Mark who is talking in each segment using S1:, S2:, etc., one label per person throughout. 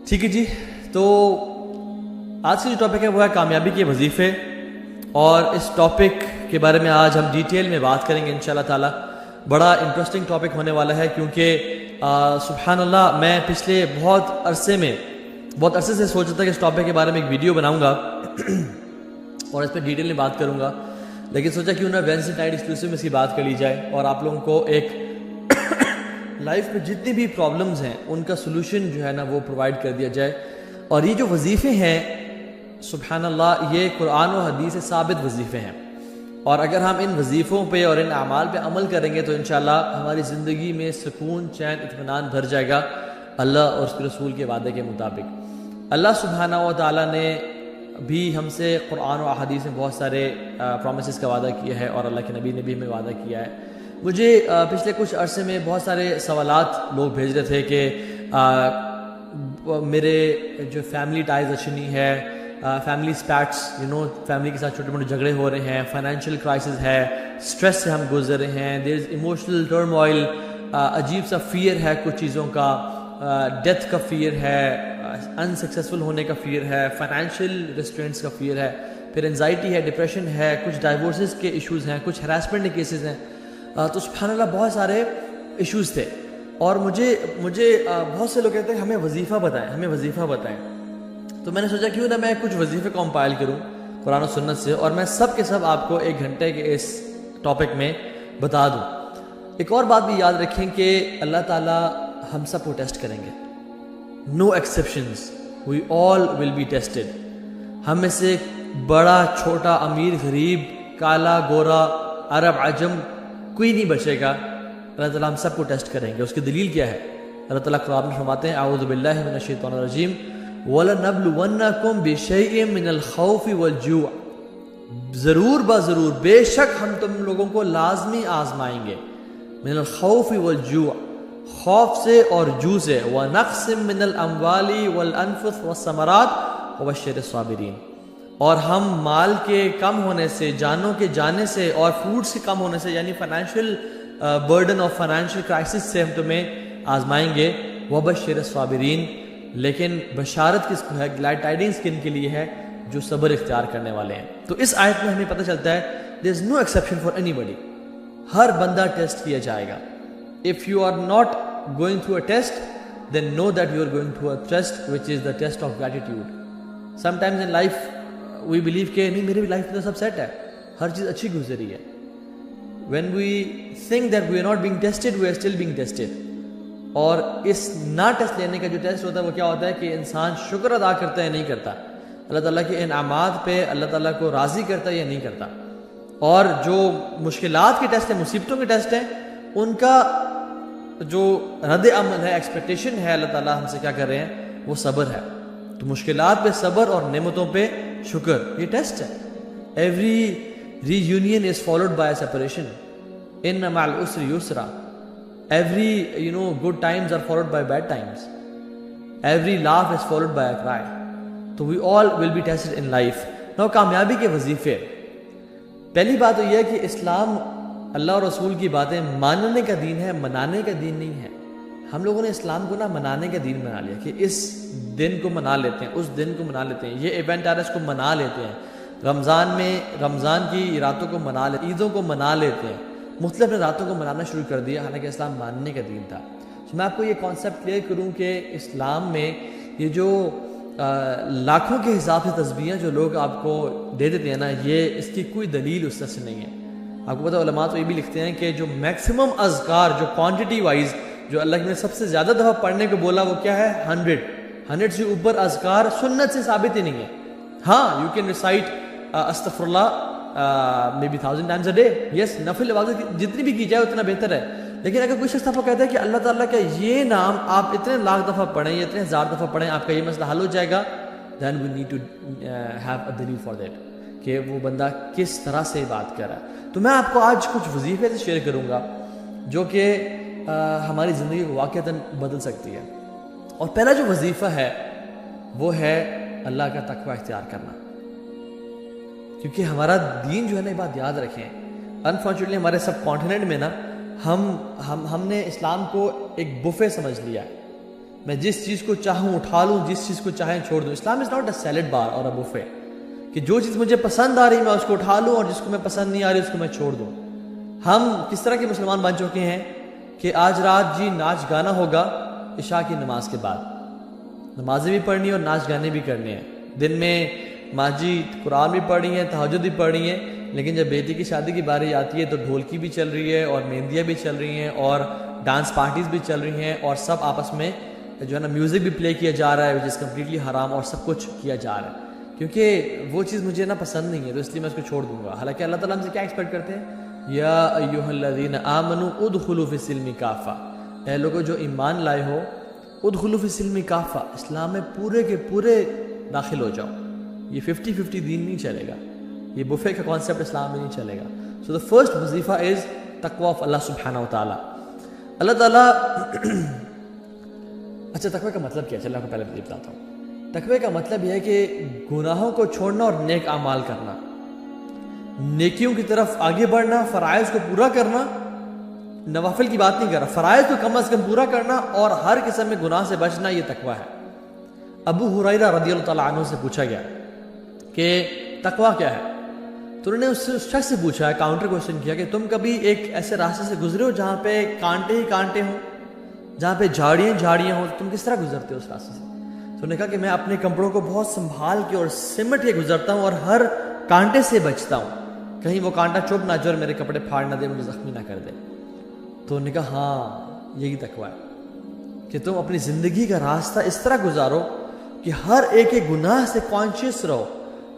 S1: ٹھیک ہے جی، تو آج کا جو ٹاپک ہے وہ ہے کامیابی کے وظیفے، اور اس ٹاپک کے بارے میں آج ہم ڈیٹیل میں بات کریں گے انشاءاللہ تعالی۔ بڑا انٹرسٹنگ ٹاپک ہونے والا ہے، کیونکہ سبحان اللہ میں پچھلے بہت عرصے سے سوچ رہا تھا کہ اس ٹاپک کے بارے میں ایک ویڈیو بناؤں گا اور اس پہ ڈیٹیل میں بات کروں گا، لیکن سوچا کیوں نہ وینسڈے نائٹ ایکسکلوسیو میں اس کی بات کر لی جائے اور آپ لوگوں کو ایک لائف میں جتنی بھی پرابلمز ہیں ان کا سلوشن جو ہے نا وہ پرووائڈ کر دیا جائے۔ اور یہ جو وظیفے ہیں سبحان اللہ، یہ قرآن و حدیث سے ثابت وظیفے ہیں، اور اگر ہم ان وظیفوں پہ اور ان اعمال پہ عمل کریں گے تو انشاءاللہ ہماری زندگی میں سکون، چین، اطمینان بھر جائے گا اللہ اور اس کے رسول کے وعدے کے مطابق۔ اللہ سبحانہ و تعالیٰ نے بھی ہم سے قرآن و احادیث میں بہت سارے پرومسز کا وعدہ کیا ہے، اور اللہ کے نبی نے بھی ہمیں وعدہ کیا ہے۔ مجھے پچھلے کچھ عرصے میں بہت سارے سوالات لوگ بھیج رہے تھے کہ میرے جو فیملی ٹائز اچھی نہیں ہے، فیملی اسپیٹس فیملی کے ساتھ چھوٹے موٹے جھگڑے ہو رہے ہیں، فائنینشیل کرائسس ہے، اسٹریس سے ہم گزر رہے ہیں، دیر از ایموشنل ٹرموائل، عجیب سا فیئر ہے کچھ چیزوں کا، ڈیتھ کا فیئر ہے، انسکسیسفل ہونے کا فیئر ہے، فائنینشیل ریسٹرینٹس کا فیئر ہے، پھر انزائٹی ہے، ڈپریشن ہے، کچھ ڈائیورسز کے ایشوز ہیں، کچھ ہراسمنٹ کے کیسز ہیں۔ تو سبحان اللہ بہت سارے ایشوز تھے، اور مجھے بہت سے لوگ کہتے ہیں ہمیں وظیفہ بتائیں۔ تو میں نے سوچا کیوں نہ میں کچھ وظیفے کمپائل کروں قرآن و سنت سے، اور میں سب کے سب آپ کو 1 گھنٹے کے اس ٹاپک میں بتا دوں۔ ایک اور بات بھی یاد رکھیں کہ اللہ تعالیٰ ہم سب کو ٹیسٹ کریں گے، no exceptions, we all will be tested. ہم میں سے بڑا چھوٹا، امیر غریب، کالا گورا، عرب عجم، کوئی نہیں بچے گا۔ اللہ تعالیٰ ہم سب کو ٹیسٹ کریں گے۔ اس کی دلیل کیا ہے؟ اللہ تعالیٰ قرآن میں فرماتے ہیں اعوذ باللہ من الشیطان الرجیم وَلَنَبْلُوَنَّكُمْ بِشَيْءٍ مِّنَ الْخَوْفِ وَالْجُوعِ، ضرور بے شک ہم تم لوگوں کو لازمی آزمائیں گے، من الخوف والجوع، خوف سے اور جو سے، وَنَقْصٍ مِّنَ الْأَمْوَالِ وَالْأَنفُسِ وَالثَّمَرَاتِ وَبَشِّرِ الصَّابِرِينَ، اور ہم مال کے کم ہونے سے، جانوں کے جانے سے، اور فروٹس کے کم ہونے سے، یعنی فائنینشیل برڈن اور فائنینشیل کرائسس سے ہم تمہیں آزمائیں گے۔ وَبَشِّرِ الصَّابِرِينَ، لیکن بشارت کس کو ہے، گلیڈ ٹائڈنگز کن کے لیے ہے؟ جو صبر اختیار کرنے والے ہیں۔ تو اس آیت میں ہمیں پتہ چلتا ہے there is no exception for anybody، ہر بندہ ٹیسٹ کیا جائے گا۔ if you are not going through a test then know that you are going through a test which is the test of gratitude۔ sometimes in life we believe کہ نہیں میری life میں تو سب set ہے، ہر چیز اچھی گزری ہے۔ when we think that we are not being tested we are still being tested۔ اور اس نہ ٹیسٹ لینے کا جو ٹیسٹ ہوتا ہے وہ کیا ہوتا ہے کہ انسان شکر ادا کرتا ہے یا نہیں کرتا، اللہ تعالیٰ کے انعامات پہ اللہ تعالیٰ کو راضی کرتا ہے یا نہیں کرتا۔ اور جو مشکلات کے ٹیسٹ ہیں، مصیبتوں کے ٹیسٹ ہیں، ان کا جو رد عمل ہے، ایکسپیکٹیشن ہے اللہ تعالیٰ ہم سے کیا کر رہے ہیں، وہ صبر ہے۔ تو مشکلات پہ صبر اور نعمتوں پہ شکر، یہ ٹیسٹ ہے۔ Every reunion is followed by separation, ان مع العسر یسرا۔ Every good times are followed by bad times. Every laugh is followed by a cry. So we all will be tested in life. Now کامیابی کے وظیفے، پہلی بات تو یہ ہے کہ اسلام اللہ اور رسول کی باتیں ماننے کا دین ہے، منانے کا دین نہیں ہے۔ ہم لوگوں نے اسلام کو منانے کا دین بنا لیا کہ اس دن کو منا لیتے ہیں، اس دن کو منا لیتے ہیں، یہ ایونٹ آ رہا ہے اس کو منا لیتے ہیں، رمضان میں رمضان کی راتوں کو منا لیتے ہیں، عیدوں کو منا لیتے ہیں، مختلف راتوں کو منانا شروع کر دیا، حالانکہ اسلام ماننے کا دین تھا۔ تو میں آپ کو یہ کانسیپٹ کلیئر کروں کہ اسلام میں یہ جو لاکھوں کے حساب سے تسبیحیں جو لوگ آپ کو دے دیتے ہیں نا، یہ اس کی کوئی دلیل اس طرح سے نہیں ہے۔ آپ کو پتہ علماء تو یہ بھی لکھتے ہیں کہ جو میکسیمم اذکار، جو کوانٹٹی وائز جو اللہ نے سب سے زیادہ دفعہ پڑھنے کو بولا وہ کیا ہے؟ 100 سے اوپر اذکار سنت سے ثابت ہی نہیں ہے۔ ہاں یو کین ریسائٹ استغفر اللہ maybe 1000 times a day، یس، نفل عبادت جتنی بھی کی جائے اتنا بہتر ہے، لیکن اگر کوئی شخص آپ کو کہتا ہے کہ اللہ تعالیٰ کا یہ نام آپ اتنے لاکھ دفعہ پڑھیں یا اتنے ہزار دفعہ پڑھیں آپ کا یہ مسئلہ حل ہو جائے گا، then we need to have a دلیل for that، کہ وہ بندہ کس طرح سے بات کر رہا ہے۔ تو میں آپ کو آج کچھ وظیفے سے شیئر کروں گا جو کہ ہماری زندگی کو واقعتاً بدل سکتی ہے۔ اور پہلا جو وظیفہ ہے وہ ہے اللہ کا تقوی اختیار کرنا، کیونکہ ہمارا دین جو ہے نا، یہ بات یاد رکھیں، انفارچونیٹلی ہمارے سب کانٹیننٹ میں نا ہم نے اسلام کو ایک بفے سمجھ لیا ہے میں جس چیز کو چاہوں اٹھا لوں، جس چیز کو چاہیں چھوڑ دوں. اسلام از ناٹ اے سیلڈ بار اور اے بوفے کہ جو چیز مجھے پسند آ رہی میں اس کو اٹھا لوں اور جس کو میں پسند نہیں آ رہی اس کو میں چھوڑ دوں. ہم کس طرح کے مسلمان بن چکے ہیں کہ آج رات جی ناچ گانا ہوگا عشاء کی نماز کے بعد، نمازیں بھی پڑھنی اور ناچ گانے بھی کرنے ہیں. دن میں ماں جی قرآن بھی پڑھ رہی ہیں، تہجد بھی پڑھ رہی ہیں، لیکن جب بیٹی کی شادی کی باری آتی ہے تو ڈھولکی بھی چل رہی ہے اور مہندیاں بھی چل رہی ہیں اور ڈانس پارٹیز بھی چل رہی ہیں اور سب آپس میں جو ہے نا میوزک بھی پلے کیا جا رہا ہے وچ از کمپلیٹلی حرام، اور سب کچھ کیا جا رہا ہے کیونکہ وہ چیز مجھے نا پسند نہیں ہے تو اس لیے میں اس کو چھوڑ دوں گا. حالانکہ اللہ تعالیٰ ہم سے کیا ایکسپیکٹ کرتے ہیں؟ یا ایھا الذین آمنوا ادخلوا فی السلم کافہ، اے لوگوں جو ایمان لائے ہو، ادخلوا فی السلم کافہ، اسلام میں پورے کے پورے داخل ہو جاؤ. یہ 50-50 دین نہیں چلے گا، یہ بفے کا کانسیپٹ اسلام میں نہیں چلے گا. سو دا فرسٹ وظیفہ از تقوی آف اللہ سبحانہ و تعالیٰ. اللہ تعالیٰ اچھا تقوی کا مطلب کیا ہے؟ چلو آپ کو پہلے بتاتا ہوں. تقوی کا مطلب یہ ہے کہ گناہوں کو چھوڑنا اور نیک اعمال کرنا، نیکیوں کی طرف آگے بڑھنا، فرائض کو پورا کرنا. نوافل کی بات نہیں کر رہا، فرائض کو کم از کم پورا کرنا اور ہر قسم میں گناہ سے بچنا، یہ تقوی ہے. ابو ہریرہ رضی اللہ تعالیٰ عنہ سے پوچھا گیا کہ تقوی کیا ہے؟ تو انہوں نے اس شخص سے پوچھا، کاؤنٹر کوشچن کیا کہ تم کبھی ایک ایسے راستے سے گزرے ہو جہاں پہ کانٹے ہی کانٹے ہوں، جہاں پہ جھاڑیاں ہوں، تم کس طرح گزرتے ہو اس راستے سے؟ تو انہوں نے کہا کہ میں اپنے کپڑوں کو بہت سنبھال کے اور سمٹ کے گزرتا ہوں اور ہر کانٹے سے بچتا ہوں، کہیں وہ کانٹا چبھ نہ جائے اور میرے کپڑے پھاڑ نہ دے، مجھے زخمی نہ کر دے. تو انہوں نے کہا ہاں یہی تقوی ہے کہ تم اپنی زندگی کا راستہ اس طرح گزارو کہ ہر ایک گناہ سے کانشیس رہو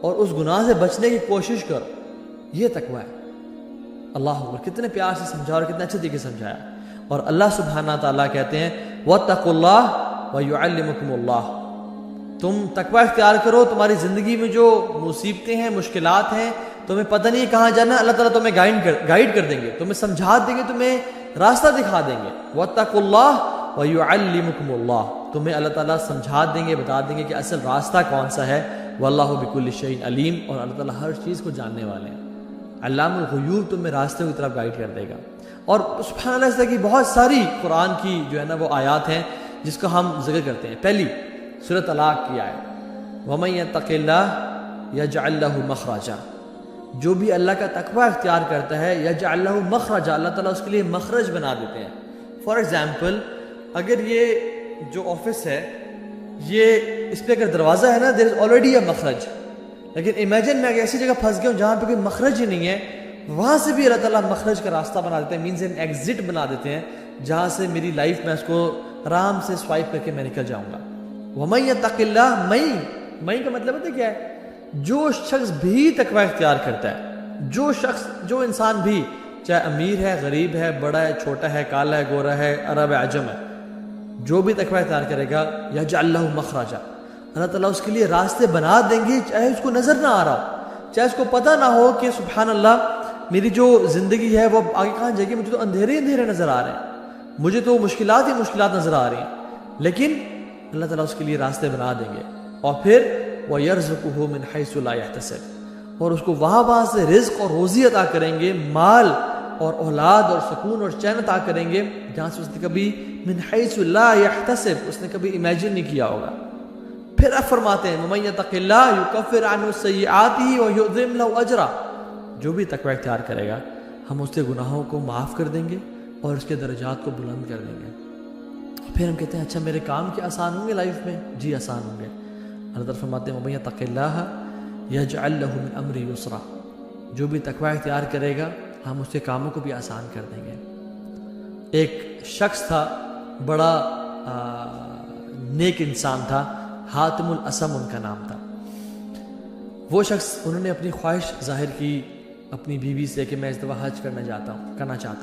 S1: اور اس گناہ سے بچنے کی کوشش کرو. یہ تقوی ہے. اللہ اکبر، کتنے پیار سے سمجھا اور کتنے اچھے طریقے سے سمجھایا. اور اللہ سبحانہ تعالیٰ کہتے ہیں وَاتَّقُوا اللَّهَ وَيُعَلِّمُكُمُ اللَّهُ، تم تقوی اختیار کرو. تمہاری زندگی میں جو مصیبتیں ہیں، مشکلات ہیں، تمہیں پتہ نہیں ہے کہاں جانا، اللہ تعالیٰ تمہیں گائیڈ کر دیں گے، تمہیں سمجھا دیں گے، تمہیں راستہ دکھا دیں گے. وَاتَّقُوا اللَّهَ وَيُعَلِّمُكُمُ اللَّهُ، تمہیں اللہ تعالیٰ سمجھا دیں گے، بتا دیں گے کہ اصل راستہ کون سا ہے. وَاللَّهُ بِكُلِّ شَيْءٍ عَلِيمٌ، اور اللہ تعالیٰ ہر چیز کو جاننے والے ہیں. علام الغیوب تمہیں راستے کی طرف گائیڈ کر دے گا. اور سبحان اللہ، اس طرح کی بہت ساری قرآن کی جو ہے نا وہ آیات ہیں جس کو ہم ذکر کرتے ہیں. پہلی سورۃ طلاق کی آیت، وَمَن يَتَّقِ اللَّهَ يَجْعَلْ لَهُ مَخْرَجًا، جو بھی اللہ کا تقوی اختیار کرتا ہے، یجعل لہ مخرجا، اللہ تعالیٰ اس کے لیے مخرج بنا دیتے ہیں. فار ایگزامپل، اگر یہ جو آفس ہے، یہ اس پہ اگر دروازہ ہے نا، دیر از آلریڈی اے مخرج، لیکن امیجن میں اگر ایسی جگہ پھنس گیا ہوں جہاں پہ کوئی مخرج ہی نہیں ہے، وہاں سے بھی اللہ تعالیٰ مخرج کا راستہ بنا دیتے ہیں، مینز این ایگزٹ بنا دیتے ہیں جہاں سے میری لائف میں اس کو آرام سے سوائپ کر کے میں نکل جاؤں گا. وَمَن يَتَّقِ اللَّهَ، مئی کا مطلب ہے کیا ہے؟ جو شخص بھی تقوی اختیار کرتا ہے، جو انسان بھی، چاہے امیر ہے، غریب ہے، بڑا ہے، چھوٹا ہے، کالا ہے، گورا ہے، عرب ہے، عجم ہے، جو بھی تقوی اختیار کرے گا، یجعل لہ مخرجا، اللہ تعالیٰ اس کے لیے راستے بنا دیں گے، چاہے اس کو نظر نہ آ رہا ہو، چاہے اس کو پتہ نہ ہو کہ سبحان اللہ میری جو زندگی ہے وہ آگے کہاں جائے گی، مجھے تو اندھیرے نظر آ رہے ہیں، مجھے تو مشکلات ہی مشکلات نظر آ رہی ہیں، لیکن اللہ تعالیٰ اس کے لیے راستے بنا دیں گے. اور پھر وَيَرْزُقُهُ مِنْ حَيْثُ لَا يَحْتَسِبُ، اور اس کو وہاں سے رزق اور روزی عطا کریں گے، مال اور اولاد اور سکون اور چین عطا کریں گے جہاں سے اس نے کبھی من حیث لا يحتسب، اس نے کبھی امیجن نہیں کیا ہوگا. پھر اب فرماتے ہیں وَمَن يَتَقِ اللَّهَ يُكَفِّرْ عَنْهُ سَيِّئَاتِهِ وَيُعْظِمْ لَهُ أَجْرًا، جو بھی تقوی اختیار کرے گا ہم اس کے گناہوں کو معاف کر دیں گے اور اس کے درجات کو بلند کر دیں گے. پھر ہم کہتے ہیں اچھا میرے کام کیا آسان ہوں گے لائف میں؟ جی آسان ہوں گے. اللہ تعالیٰ فرماتے ہیں وَمَن يَتَقِ اللَّهَ يَجْعَلْ لَهُ مِنْ أَمْرِهِ يُسْرًا، جو بھی تقوی اختیار کرے گا ہم اس کے کاموں کو بھی آسان کر دیں گے. ایک شخص تھا، بڑا نیک انسان تھا، حاتم الاسم ان کا نام تھا. وہ شخص، انہوں نے اپنی خواہش ظاہر کی اپنی بیوی سے کہ میں اس دفعہ حج کرنا چاہتا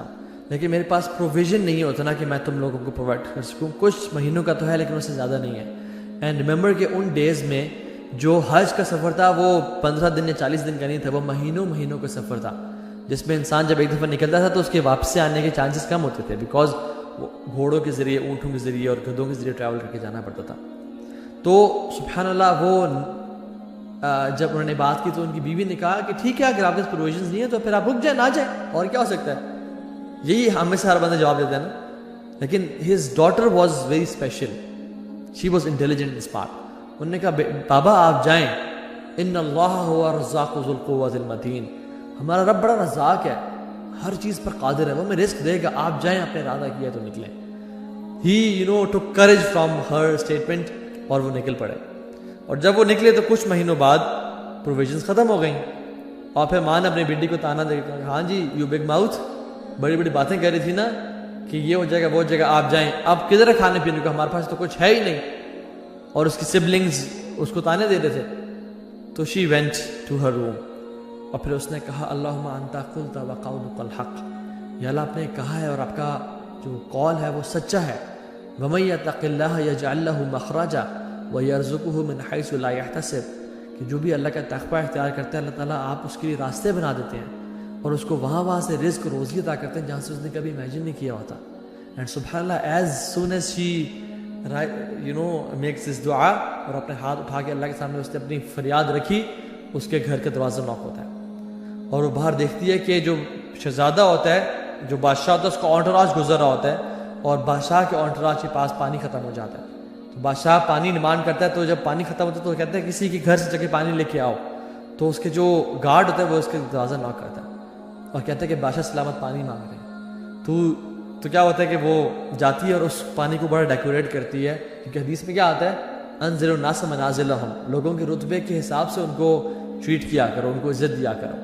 S1: ہوں، لیکن میرے پاس پروویژن نہیں ہوتا نا کہ میں تم لوگوں کو پرووائڈ کر سکوں. کچھ مہینوں کا تو ہے لیکن اس سے زیادہ نہیں ہے. اینڈ ریممبر کہ ان ڈیز میں جو حج کا سفر تھا وہ 15 دن یا 40 دن کا نہیں تھا، وہ مہینوں کا سفر تھا جس میں انسان جب ایک دفعہ نکلتا تھا تو اس کے واپس آنے کے چانسز کم ہوتے تھے، بیکاز گھوڑوں کے ذریعے، اونٹوں کے ذریعے اور گدھوں کے ذریعے ٹریول کر کے جانا پڑتا تھا. تو سبحان اللہ، وہ جب انہوں نے بات کی تو ان کی بیوی نے کہا کہ ٹھیک ہے اگر آپ کے پروویژنز نہیں ہیں تو پھر آپ رک جائیں، نہ جائیں، اور کیا ہو سکتا ہے. یہی ہمیں سے ہر بندہ جواب دیتا ہے نا. لیکن his daughter was very special. She was intelligent in this part. انہوں نے کہا بابا آپ جائیں, ان اللہ هو الرزاق ذو القوة المتین, ہمارا رب بڑا رزاق ہے, ہر چیز پر قادر ہے, وہ ہمیں رزق دے گا, آپ جائیں, آپ نے ارادہ کیا تو نکلیں. He took courage from her statement اور وہ نکل پڑے. اور جب وہ نکلے تو کچھ مہینوں بعد پروویژنس ختم ہو گئیں, اور پھر ماں نے اپنی بیٹی کو تانا دے کر ہاں جی یو بگ ماؤتھ, بڑی بڑی باتیں کہہ رہی تھی نا کہ یہ ہو جائے گا وہ ہو جائے گا, آپ جائیں, اب کدھر ہے کھانے پینے کو, ہمارے پاس تو کچھ ہے ہی نہیں. اور اس کی سبلنگز اس کو تانے دے رہے تھے. تو شی وینٹ ٹو ہر روم, اور پھر اس نے کہا اللہم انت قلت وقولک الحق, یا اللہ آپ نے کہا ہے اور آپ کا جو قول ہے وہ سچا ہے. ومن یتق اللہ یجعل لہ مخرجا ویرزقہ من حیث لا یحتسب, کہ جو بھی اللہ کا تقوی اختیار کرتا ہے اللہ تعالیٰ آپ اس کے لیے راستے بنا دیتے ہیں اور اس کو وہاں سے رزق روزی عطا کرتے ہیں جہاں سے اس نے کبھی امیجن نہیں کیا ہوتا. اینڈ سبحان اللہ, as soon as she makes this دعا, اور اپنے ہاتھ اٹھا کے اللہ کے سامنے اس نے اپنی فریاد رکھی, اس کے گھر کا دروازہ ناک ہوتا ہے اور وہ باہر دیکھتی ہے کہ جو شہزادہ ہوتا ہے, جو بادشاہ ہوتا ہے, اس کا انٹراج گزر رہا ہوتا ہے اور بادشاہ کے انٹراج کے پاس پانی ختم ہو جاتا ہے. تو بادشاہ پانی ڈیمانڈ کرتا ہے, تو جب پانی ختم ہوتا ہے تو کہتا ہے کسی کے گھر سے جا کے پانی لے کے آؤ. تو اس کے جو گارڈ ہوتا ہے وہ اس کے دروازہ ناک کرتا ہے اور کہتا ہے کہ بادشاہ سلامت پانی مانگ رہے ہیں. تو کیا ہوتا ہے کہ وہ جاتی ہے اور اس پانی کو بڑا ڈیکوریٹ کرتی ہے, کیونکہ حدیث میں کیا آتا ہے انزل الناس منازلہم, لوگوں کے رتبے کے حساب سے ان کو ٹریٹ کیا کرو, ان کو عزت دیا کرو.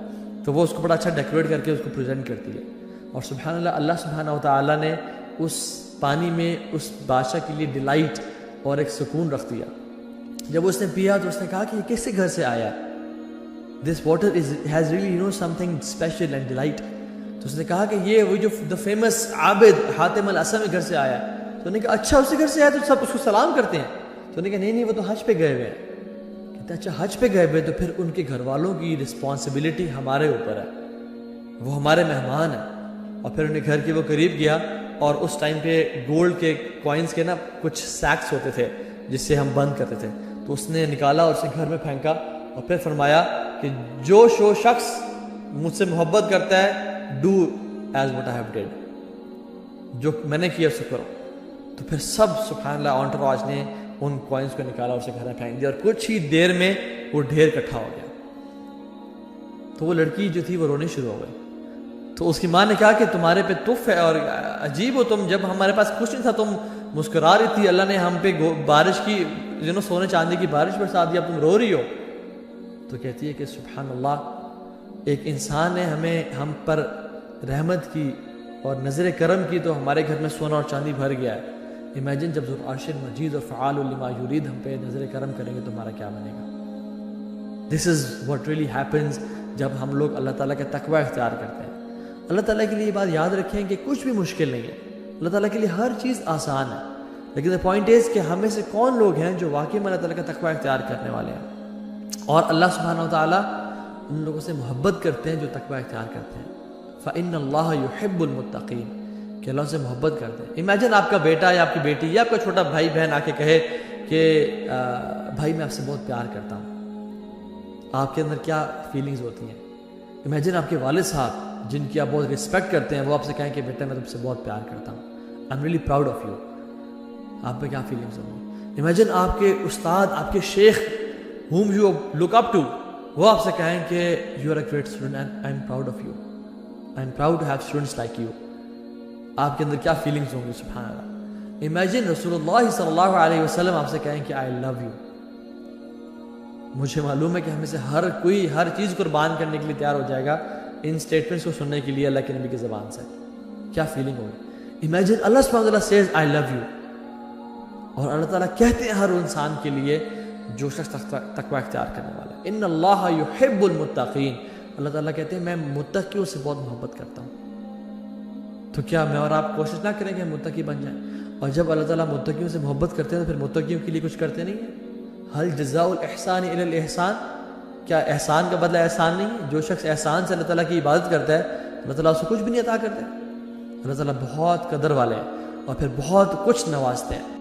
S1: تو وہ اس کو بڑا اچھا ڈیکوریٹ کر کے اس کو پریزنٹ کرتی ہے. اور سبحان اللہ, اللہ سبحانہ وتعالیٰ نے اس پانی میں اس بادشاہ کے لیے ڈیلائٹ اور ایک سکون رکھ دیا. جب اس نے پیا تو اس نے کہا کہ یہ کس کے گھر سے آیا, this water has really something special and delight. تو اس نے کہا کہ یہ وہی جو دا فیمس عابد حاتم الاسم کے گھر سے آیا. تو انہوں نے کہا اچھا اسی گھر سے آیا, تو سب اس کو سلام کرتے ہیں. تو انہوں نے کہا نہیں وہ تو حج پہ گئے ہوئے ہیں. کہتے اچھا حج پہ گئے ہوئے, تو پھر ان کے گھر والوں کی رسپانسبلٹی ہمارے اوپر ہے, وہ ہمارے مہمان ہیں. اور پھر انہیں گھر کے وہ قریب گیا, اور اس ٹائم پہ گولڈ کے کوائنس کے نا کچھ سیکس ہوتے تھے جس سے ہم بند کرتے تھے, تو اس نے نکالا اور اسے گھر میں پھینکا, اور پھر فرمایا کہ جو شخص مجھ سے محبت کرتا ہے do as what I have did, جو میں نے کیا اسے کرو. تو پھر سب سبحان اللہ انٹراج نے ان کوائنس کو نکالا اور اسے گھر میں پھینک دیا, اور کچھ ہی دیر میں وہ ڈھیر اکٹھا ہو گیا. تو وہ لڑکی جو تھی وہ رونے شروع ہو گئی. تو اس کی ماں نے کہا کہ تمہارے پہ تف ہے اور عجیب ہو تم, جب ہمارے پاس کچھ نہیں تھا تم مسکرا رہی تھی, اللہ نے ہم پہ بارش کی سونے چاندی کی بارش برسا دی, اب تم رو رہی ہو. تو کہتی ہے کہ سبحان اللہ, ایک انسان نے ہم پر رحمت کی اور نظر کرم کی تو ہمارے گھر میں سونا اور چاندی بھر گیا ہے. امیجن جب ذو العرش مجید اور فعال لما یرید ہم پہ نظر کرم کریں گے تو ہمارا کیا بنے گا. دس از واٹ ریئلی ہیپنز جب ہم لوگ اللہ تعالیٰ کا تقوی اختیار کرتے ہیں. اللہ تعالیٰ کے لیے یہ بات یاد رکھیں کہ کچھ بھی مشکل نہیں ہے, اللہ تعالیٰ کے لیے ہر چیز آسان ہے. لیکن دا پوائنٹ از کہ ہمیں سے کون لوگ ہیں جو واقعی میں اللہ تعالیٰ کا تقوی اختیار کرنے والے ہیں, اور اللہ سبحانہ وتعالیٰ ان لوگوں سے محبت کرتے ہیں جو تقوی اختیار کرتے ہیں. فَإِنَّ اللَّهَ يُحِبُّ الْمُتَّقِينَ, کہ اللہ سے محبت کرتے ہیں. امیجن آپ کا بیٹا یا آپ کی بیٹی یا آپ کا چھوٹا بھائی بہن آ کے کہے کہ بھائی میں آپ سے بہت پیار کرتا ہوں, آپ کے اندر کیا فیلنگز ہوتی ہیں. امیجن آپ کے والد صاحب جن کی آپ بہت رسپیکٹ کرتے ہیں وہ آپ سے کہیں کہ بیٹا میں تم سے بہت پیار کرتا ہوں, I am really proud of you, آپ پہ کیا فیلنگز ہوں گی. امیجن آپ کے استاد, آپ کے شیخ whom you look up to, وہ آپ سے کہیں کہ you are a great student and I am proud of you, I am proud to have students like you. آپ کے اندر کیا فیلنگز ہوں گی. سبحان اللہ. امیجن رسول اللہ صلی اللہ علیہ وسلم آپ سے کہیں کہ I love you. مجھے معلوم ہے کہ ہمیں سے ہر کوئی ہر چیز قربان کرنے کے لیے تیار ہو جائے گا ان سٹیٹمنٹس کو سننے کے لیے اللہ کے نبی کی زبان سے. کیا فیلنگ ہوگی. امیجن اللہ سبحانہ وتعالیٰ says I love you, اور اللہ تعالیٰ کہتے ہیں ہر انسان کے لیے جو شخص تقوی اختیار کرنے والا ہے, ان اللہ یحب المتقین, اللہ تعالیٰ کہتے ہیں میں متقیوں سے بہت محبت کرتا ہوں. تو کیا میں اور آپ کوشش نہ کریں کہ ہم متقی بن جائیں. اور جب اللہ تعالیٰ متقیوں سے محبت کرتے ہیں تو پھر متقیوں کے لیے کچھ کرتے نہیں ہیں. حل جزاء الاحسان الا الاحسان, کیا احسان کا بدلہ احسان نہیں ہے. جو شخص احسان سے اللہ تعالیٰ کی عبادت کرتا ہے اللہ تعالیٰ اس کو کچھ بھی نہیں عطا کرتا ہے. اللہ تعالیٰ بہت قدر والے ہیں اور پھر بہت کچھ نوازتے ہیں.